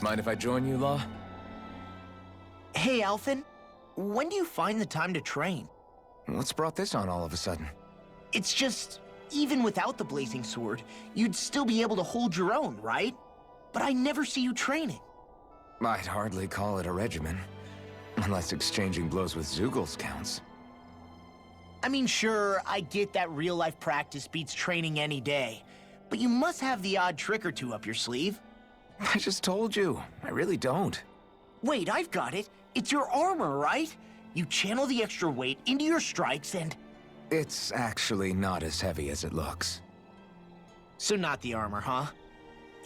Mind if I join you, Law? Hey, Alphen. When do you find the time to train? What's brought this on all of a sudden? It's just, even without the blazing sword, you'd still be able to hold your own, right? But I never see you training. I'd hardly call it a regimen. Unless exchanging blows with Zeugles counts. I mean, sure, I get that real-life practice beats training any day. But you must have the odd trick or two up your sleeve. I just told you. I really don't. Wait, I've got it. It's your armor, right? You channel the extra weight into your strikes and... It's actually not as heavy as it looks. So not the armor, huh?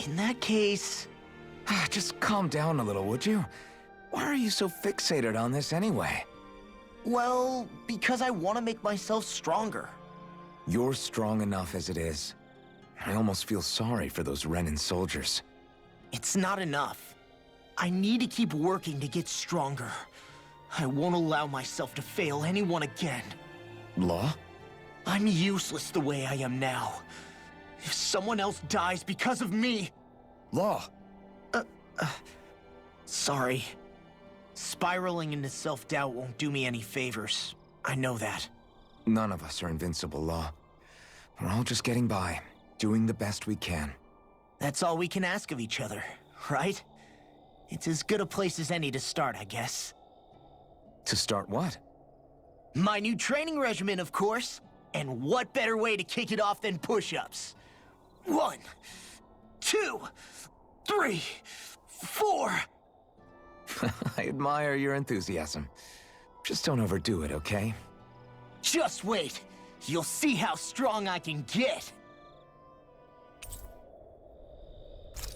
In that case... Just calm down a little, would you? Why are you so fixated on this anyway? Well, because I want to make myself stronger. You're strong enough as it is. I almost feel sorry for those Renan soldiers. It's not enough. I need to keep working to get stronger. I won't allow myself to fail anyone again. Law? I'm useless the way I am now. If someone else dies because of me... Law! Sorry. Spiraling into self-doubt won't do me any favors. I know that. None of us are invincible, Law. We're all just getting by, doing the best we can. That's all we can ask of each other, right? It's as good a place as any to start, I guess. To start what? My new training regimen, of course. And what better way to kick it off than push-ups? 1, 2, 3, 4... I admire your enthusiasm. Just don't overdo it, okay? Just wait. You'll see how strong I can get.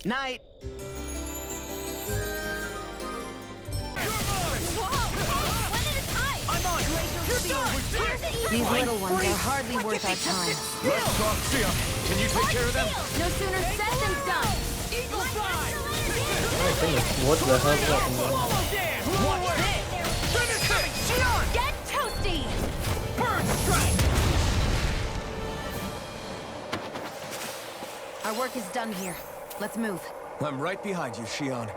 Night. These little ones are hardly worth our time. Let's talk, Sia. Can you take care of them? No sooner said than done. What the hell happened? Get toasty! Burn strike! Our work is done here. Let's move. I'm right behind you, Shion.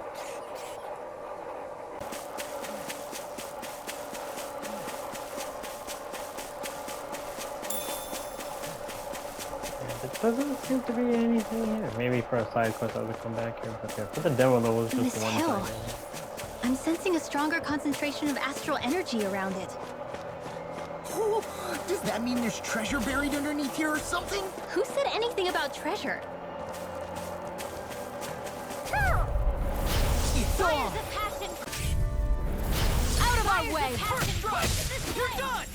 There doesn't seem to be anything here. Maybe for a side quest I would come back here, but yeah, for the demo though was just This one hill. thing. I'm sensing a stronger concentration of astral energy around it. Oh, does that mean there's treasure buried underneath here or something? Who said anything about treasure? It's on! Out of our way! You're done!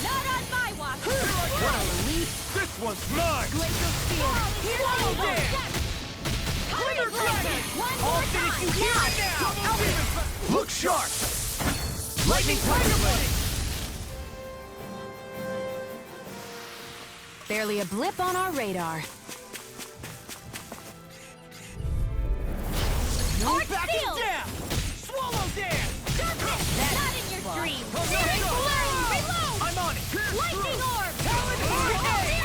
Not on my watch! What a relief! This one's mine! Glacial Spear! Swallow there! Thunder Dragon! One All more finish time! you here now! Look sharp! Lightning Tiger Blade! Barely a blip on our radar. No backing down! Swallow there! Not in your dream! Reload! I'm on it! Lightning Orb! Talon Hurricane!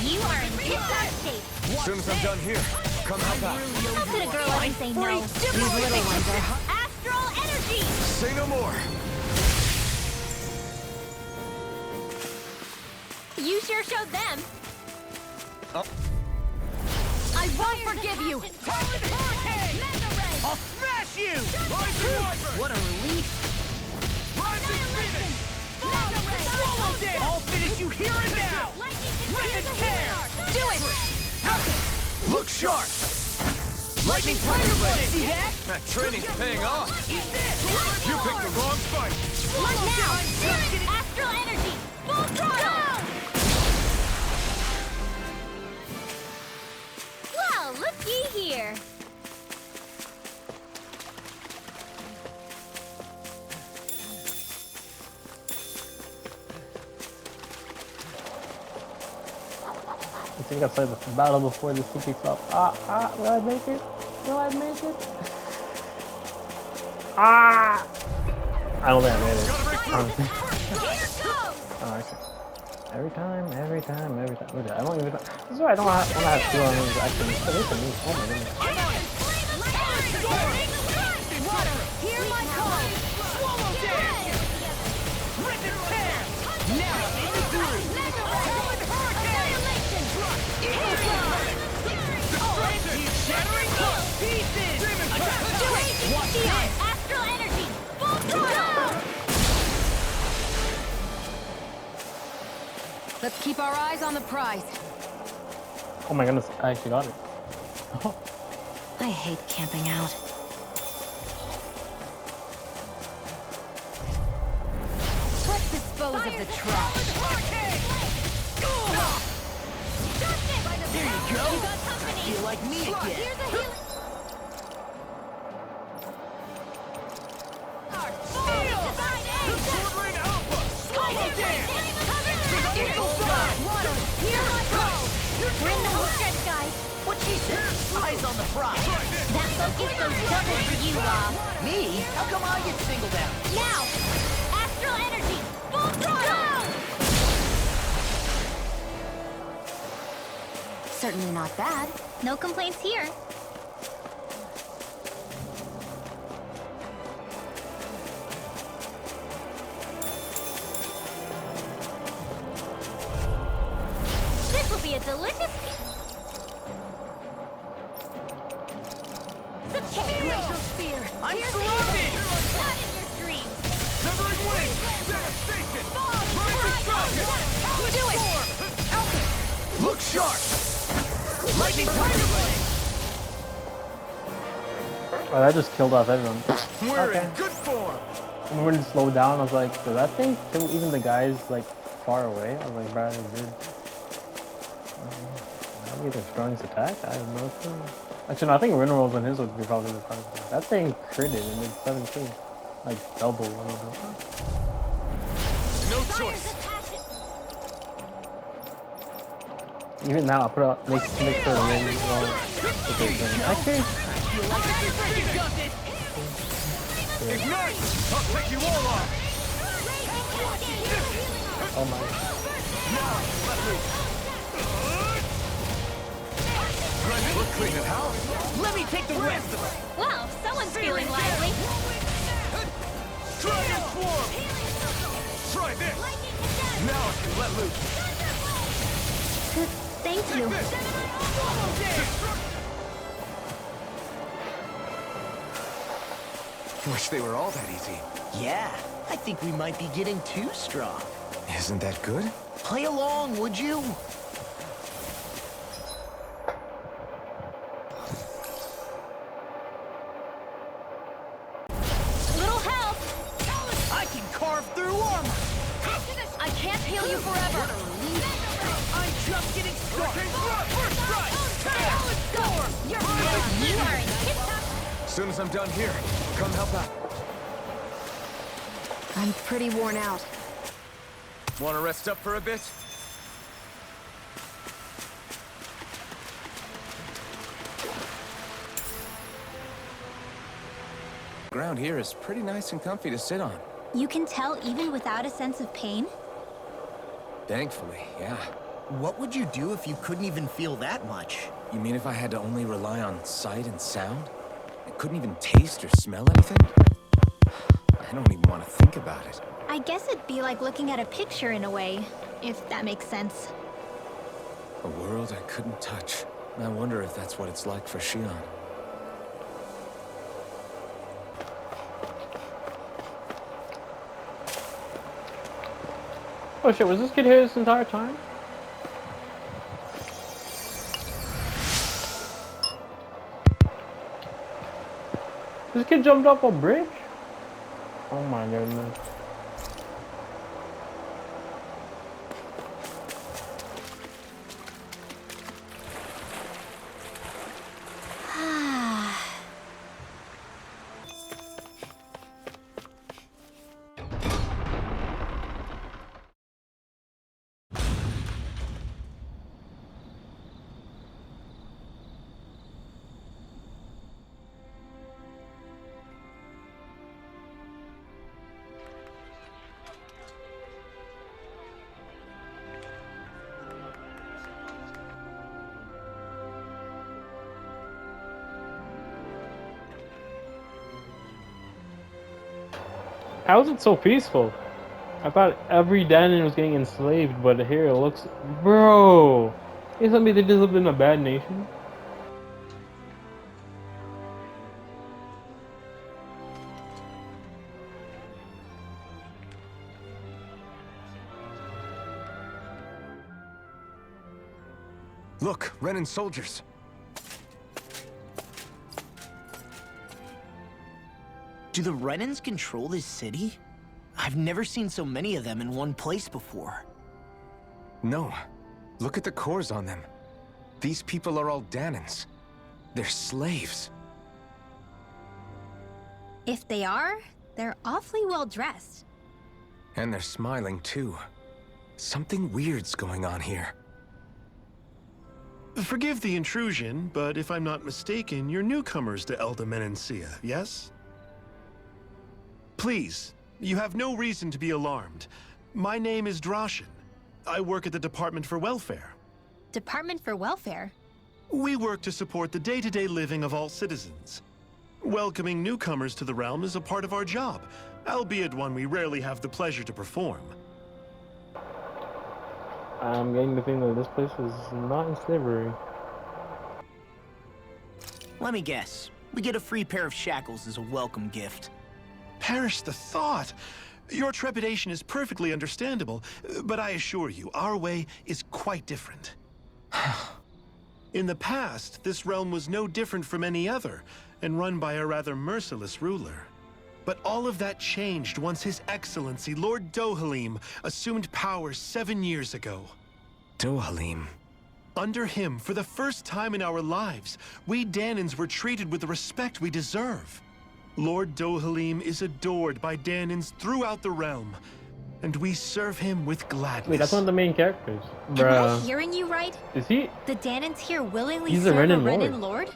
You are in tip-top shape! As soon as I'm done here, come help out. How could a girl ever say no? These little ones are astral energy! Say no more. You sure showed them. Oh. I won't forgive you! Talon Hurricane! I'll smash you! What a relief! Rising Phoenix! Swallow there! I'll finish you here and now! Rip tear! Do it! Look sharp! Lightning Tiger Blade! See that? That training's paying off. Eat this! You picked the wrong fight. Now! Astral energy! Full throttle! Well, looky here. I think I said the battle before this cookie flop. Will I make it? Will I make it? I don't think I made it. Oh, okay. Every time. Look at that. I don't even. This is why I don't want to have 2 on these actually. This is me. Oh my goodness. Water, hear my call! Swallow dance! Rip and tear! Now in the groove! Talon Hurricane! Shattering pieces! Do it! Astral energy! Full throttle! Let's keep our eyes on the prize. Oh my goodness, I actually got it. I hate camping out. Let's dispose of the trash. Here you go! You got company! Feel like me again! Here's a healing... Sword Alpha! Swallow dance! Water, hear my call! We're in the home stretch, guys. What she said? Eyes on the prize! That focus goes double for you, Rob. Me? How come I get singled out? Now! Astral energy! Full throttle! Certainly not bad. No complaints here. This will be a delicious... Glacial Spear! I'm surrounded! Not in your dreams! Severing Wing! Devastation! Do it! Look sharp! Lightning Tiger Blade! Oh, that just killed off everyone. We're Okay. in good form! When it slowed down, I was like, did that thing kill even the guys like far away? I was like, bro, it did. Maybe the strongest attack? I have no clue. Actually, no, I think Rinrolls on his would be probably the strongest. That thing critted and did 17. Like double. I don't know. No Fire's choice! a passion! Even now, I put out make sure the ring is wrong. Actually, You like it? You got it! Ignite! I'll take you all off! oh my. Now, let loose! Look clean at house! Let me take the rest of it! Wow, someone's feeling lively. Dragon Swarm! Try this! Now I can let loose! Thank you. Wish they were all that easy. Yeah, I think we might be getting too strong. Isn't that good? Play along, would you? Little help! I can carve through armor! I can't heal you forever. I'm just getting started! First strike! You are in tip-top. As soon as I'm done here, come help out. I'm pretty worn out. Want to rest up for a bit? Ground here is pretty nice and comfy to sit on. You can tell even without a sense of pain? Thankfully, yeah. What would you do if you couldn't even feel that much? You mean if I had to only rely on sight and sound? I couldn't even taste or smell anything? I don't even want to think about it. I guess it'd be like looking at a picture in a way, if that makes sense. A world I couldn't touch. I wonder if that's what it's like for Shion. Oh shit, was this kid here this entire time? This kid jumped off a bridge? Oh my goodness. How is it so peaceful? I thought every Danon was getting enslaved, but here it looks... Bro! You tell me they just lived in a bad nation? Look, Renan soldiers. Do the Renans control this city? I've never seen so many of them in one place before. No. Look at the cores on them. These people are all Danons. They're slaves. If they are, they're awfully well dressed. And they're smiling too. Something weird's going on here. Forgive the intrusion, but if I'm not mistaken, you're newcomers to Elda Menancia, yes? Please, you have no reason to be alarmed. My name is Drashin. I work at the Department for Welfare. Department for Welfare? We work to support the day-to-day living of all citizens. Welcoming newcomers to the realm is a part of our job, albeit one we rarely have the pleasure to perform. I'm getting the feeling that this place is not in slavery. Let me guess. We get a free pair of shackles as a welcome gift. Perish the thought! Your trepidation is perfectly understandable, but I assure you, our way is quite different. In the past, this realm was no different from any other, and run by a rather merciless ruler. But all of that changed once His Excellency, Lord Dohalim, assumed power 7 years ago. Dohalim. Under him, for the first time in our lives, we Danons were treated with the respect we deserve. Lord Dohalim is adored by Danons throughout the realm, and we serve him with gladness. Wait, that's one of the main characters. Am I Bruh. hearing you right? Is he? The Danons here willingly He's a serve Renan Renan Lord?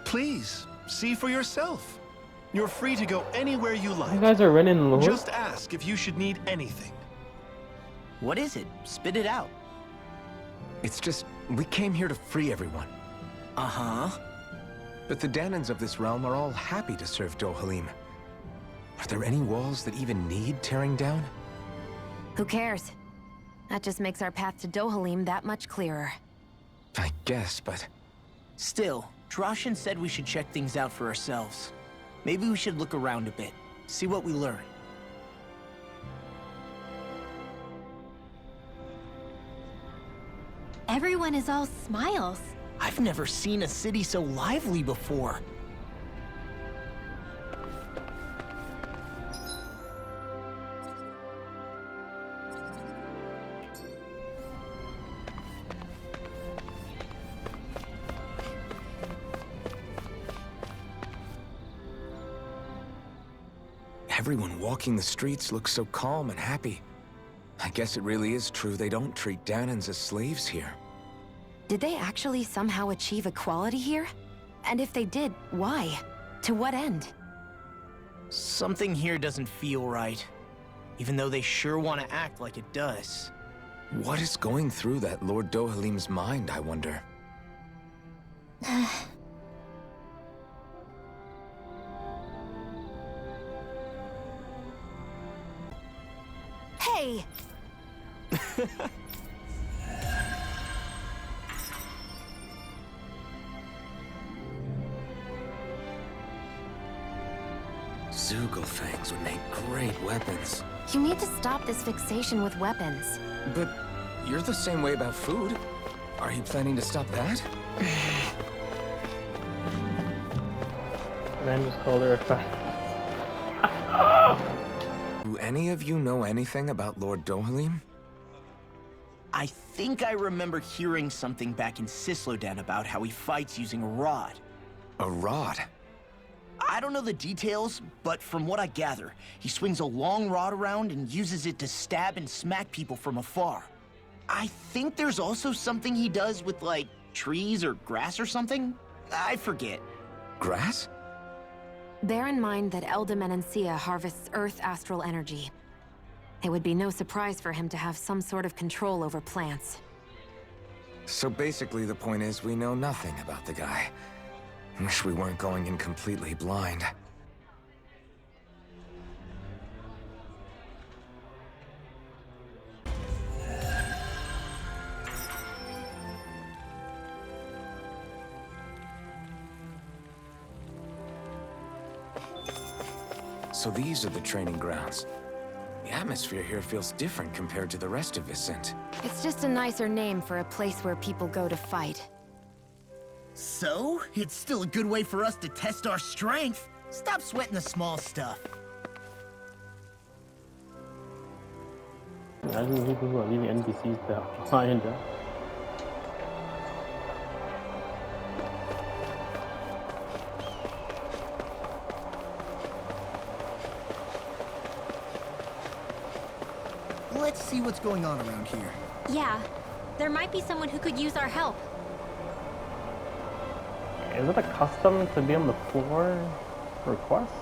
Please, see for yourself. You're free to go anywhere you like. You guys are Renan Lord? Just ask if you should need anything. What is it? Spit it out. It's just, we came here to free everyone. Uh-huh. But the Danons of this realm are all happy to serve Dohalim. Are there any walls that even need tearing down? Who cares? That just makes our path to Dohalim that much clearer. I guess, but... Still, Drashin said we should check things out for ourselves. Maybe we should look around a bit, see what we learn. Everyone is all smiles. I've never seen a city so lively before. Everyone walking the streets looks so calm and happy. I guess it really is true they don't treat Danons as slaves here. Did they actually somehow achieve equality here? And if they did, why? To what end? Something here doesn't feel right, even though they sure want to act like it does. What is going through that Lord Dohalim's mind, I wonder? Hey! Zugelfangs would make great weapons. You need to stop this fixation with weapons. But you're the same way about food. Are you planning to stop that? Man just called her a fat. Do any of you know anything about Lord Dohalim? I think I remember hearing something back in Sislodan about how he fights using a rod. A rod? I don't know the details, but from what I gather, he swings a long rod around and uses it to stab and smack people from afar. I think there's also something he does with, like, trees or grass or something? I forget. Grass? Bear in mind that Elda Menancia harvests Earth astral energy. It would be no surprise for him to have some sort of control over plants. So basically the point is we know nothing about the guy. Wish we weren't going in completely blind. So these are the training grounds. The atmosphere here feels different compared to the rest of Vicent. It's just a nicer name for a place where people go to fight. So, it's still a good way for us to test our strength. Stop sweating the small stuff. Imagine people who are leaving NPCs behind. Let's see what's going on around here. Yeah, there might be someone who could use our help. Is it a custom to be on the floor for quests?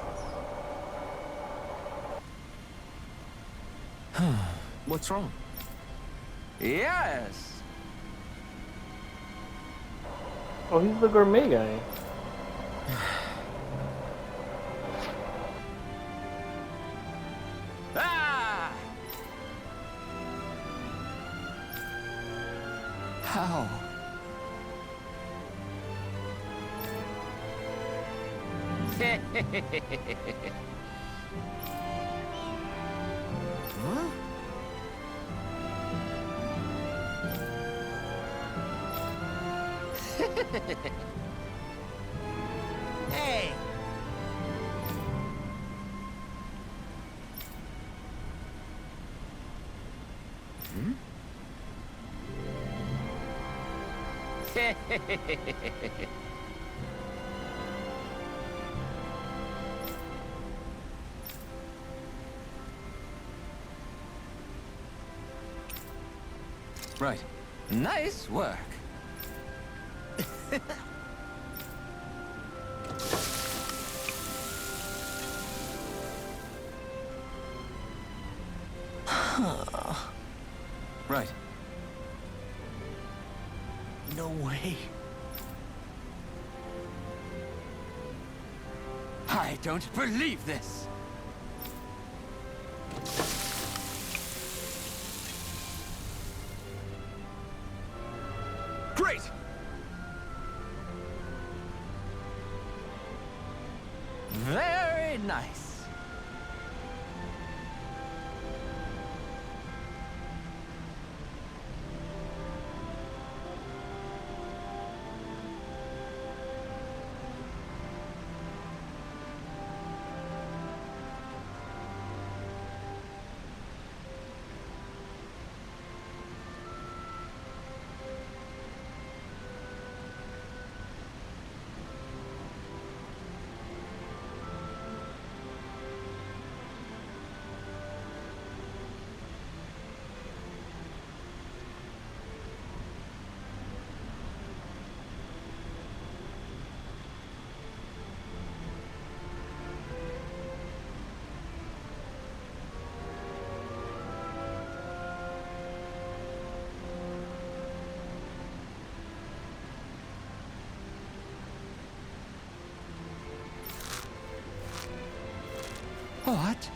What's wrong? Yes! Oh, he's the gourmet guy. Ah! How? Huh? Hey! Right. Nice work. Right. No way. I don't believe this. Great! Very nice. What?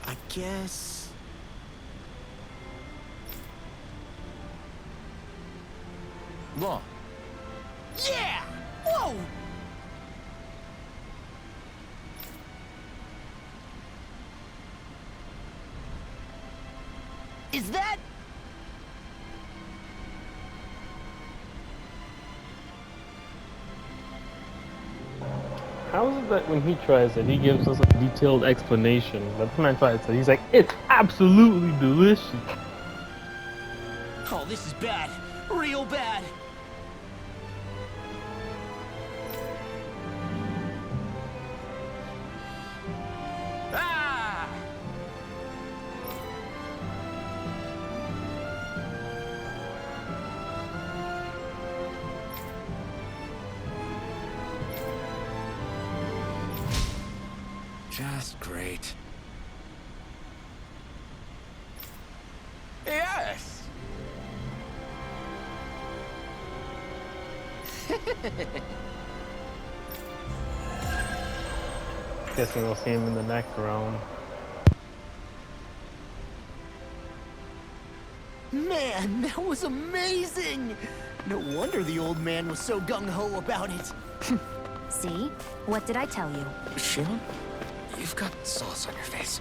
I guess... Law. Yeah! Whoa! Is that... How is it that when he tries it, he gives us a detailed explanation, but the man tries it, he's like, it's absolutely delicious. Oh, this is bad. Real bad. Ah! Just great. Yes! Guessing we'll see him in the next round. Man, that was amazing! No wonder the old man was so gung-ho about it. See? What did I tell you? Shion, you've got sauce on your face.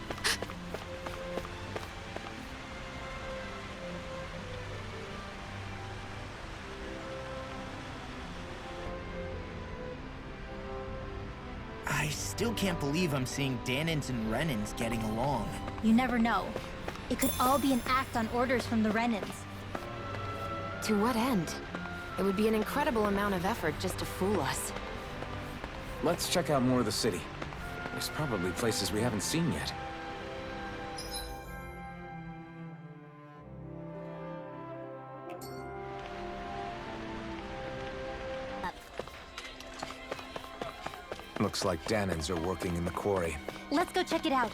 I still can't believe I'm seeing Danins and Renans getting along. You never know. It could all be an act on orders from the Renans. To what end? It would be an incredible amount of effort just to fool us. Let's check out more of the city. There's probably places we haven't seen yet. Looks like Danins are working in the quarry. Let's go check it out.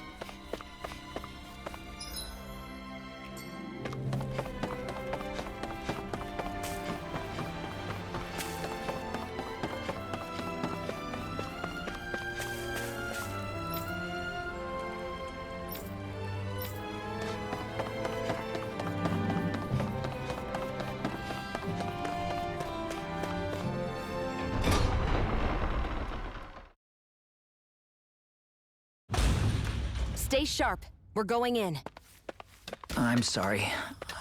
Stay sharp. We're going in. I'm sorry.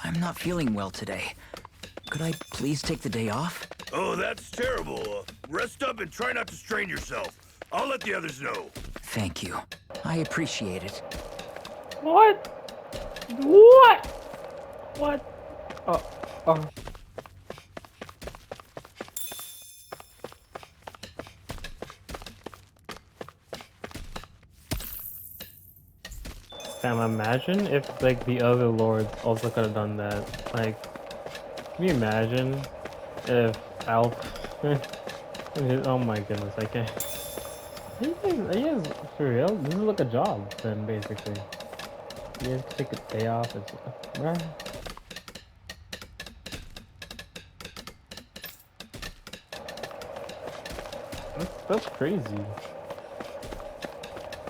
I'm not feeling well today. Could I please take the day off? Oh, that's terrible. Rest up and try not to strain yourself. I'll let the others know. Thank you. I appreciate it. What? What? What? Oh. Damn, imagine if, like, the other lords also could have done that. Like, can you imagine if Alf... oh my goodness, I can't... He is, for real, this is like a job, then, basically. You have to take a day off and stuff. Bruh. That's crazy.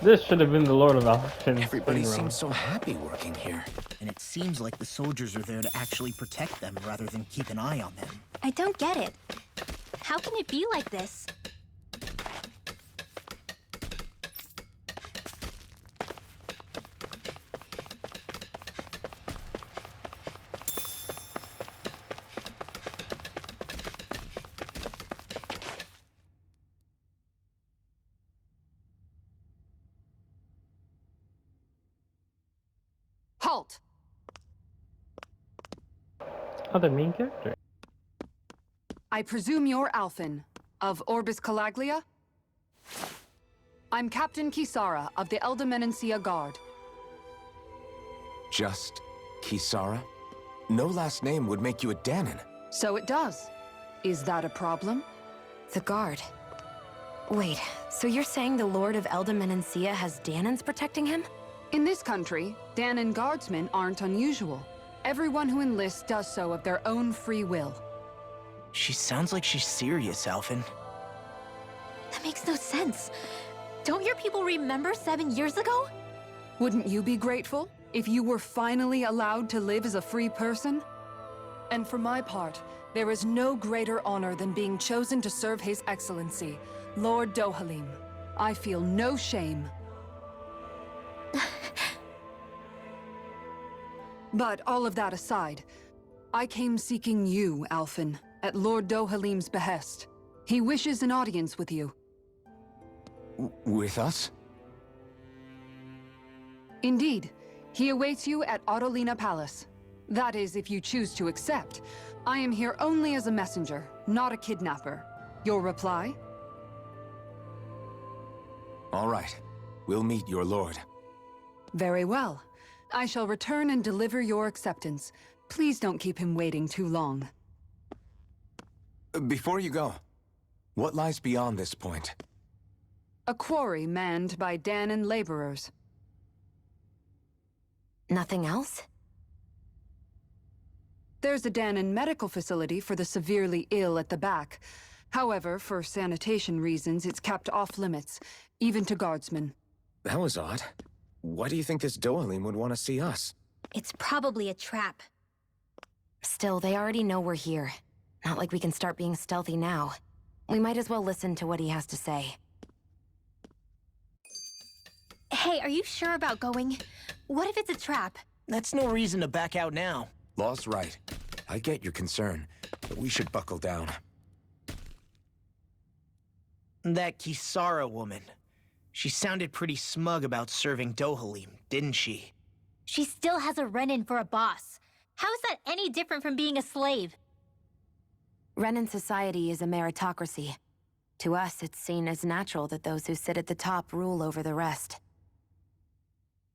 This should have been the Lord of Alphen. Everybody seems so happy working here. And it seems like the soldiers are there to actually protect them rather than keep an eye on them. I don't get it. How can it be like this? Halt! Oh, the main character. I presume you're Alphen, of Orbis Calaglia? I'm Captain Kisara of the Eldimenencia Guard. Just Kisara? No last name would make you a Danin. So it does. Is that a problem? The guard. Wait, so you're saying the Lord of Eldimenencia has Danins protecting him? In this country, Danin guardsmen aren't unusual. Everyone who enlists does so of their own free will. She sounds like she's serious, Alphen. That makes no sense. Don't your people remember 7 years ago? Wouldn't you be grateful if you were finally allowed to live as a free person? And for my part, there is no greater honor than being chosen to serve His Excellency, Lord Dohalim. I feel no shame. But all of that aside, I came seeking you, Alphen, at Lord Dohalim's behest. He wishes an audience with you. With us? Indeed. He awaits you at Autolina Palace. That is, if you choose to accept. I am here only as a messenger, not a kidnapper. Your reply? All right. We'll meet your lord. Very well. I shall return and deliver your acceptance. Please don't keep him waiting too long. Before you go, what lies beyond this point? A quarry manned by Danin laborers. Nothing else? There's a Danin medical facility for the severely ill at the back. However, for sanitation reasons, it's kept off limits, even to guardsmen. That was odd. Why do you think this Dohalim would want to see us? It's probably a trap. Still, they already know we're here. Not like we can start being stealthy now. We might as well listen to what he has to say. Hey, are you sure about going? What if it's a trap? That's no reason to back out now. Law's right. I get your concern, but we should buckle down. That Kisara woman. She sounded pretty smug about serving Dohalim, didn't she? She still has a Renan for a boss. How is that any different from being a slave? Renan society is a meritocracy. To us, it's seen as natural that those who sit at the top rule over the rest.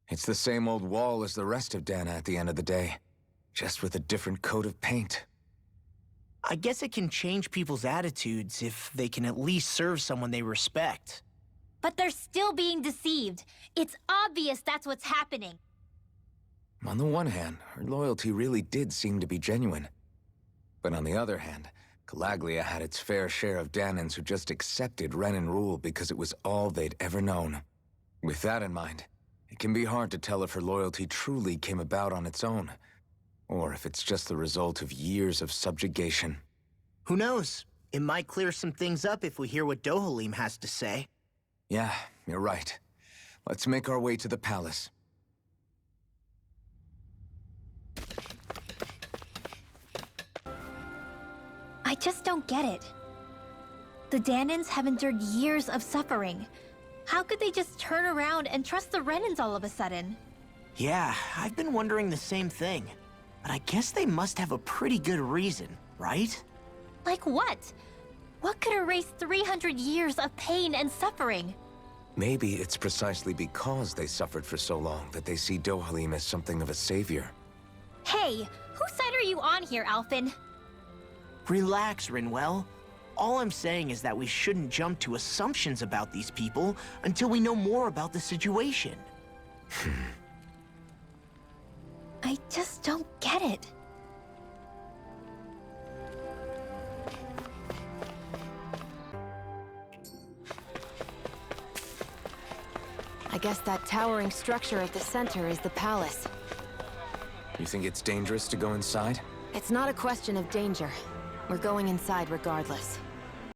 It's the same old wall as the rest of Dana at the end of the day, just with a different coat of paint. I guess it can change people's attitudes if they can at least serve someone they respect. But they're still being deceived. It's obvious that's what's happening. On the one hand, her loyalty really did seem to be genuine. But on the other hand, Calaglia had its fair share of Danans who just accepted Renan rule because it was all they'd ever known. With that in mind, it can be hard to tell if her loyalty truly came about on its own, or if it's just the result of years of subjugation. Who knows? It might clear some things up if we hear what Dohalim has to say. Yeah, you're right. Let's make our way to the palace. I just don't get it. The Danans have endured years of suffering. How could they just turn around and trust the Renans all of a sudden? Yeah, I've been wondering the same thing. But I guess they must have a pretty good reason, right? Like what? What could erase 300 years of pain and suffering? Maybe it's precisely because they suffered for so long that they see Dohalim as something of a savior. Hey, whose side are you on here, Alphen? Relax, Rinwell. All I'm saying is that we shouldn't jump to assumptions about these people until we know more about the situation. I just don't get it. I guess that towering structure at the center is the palace. You think it's dangerous to go inside? It's not a question of danger. We're going inside regardless.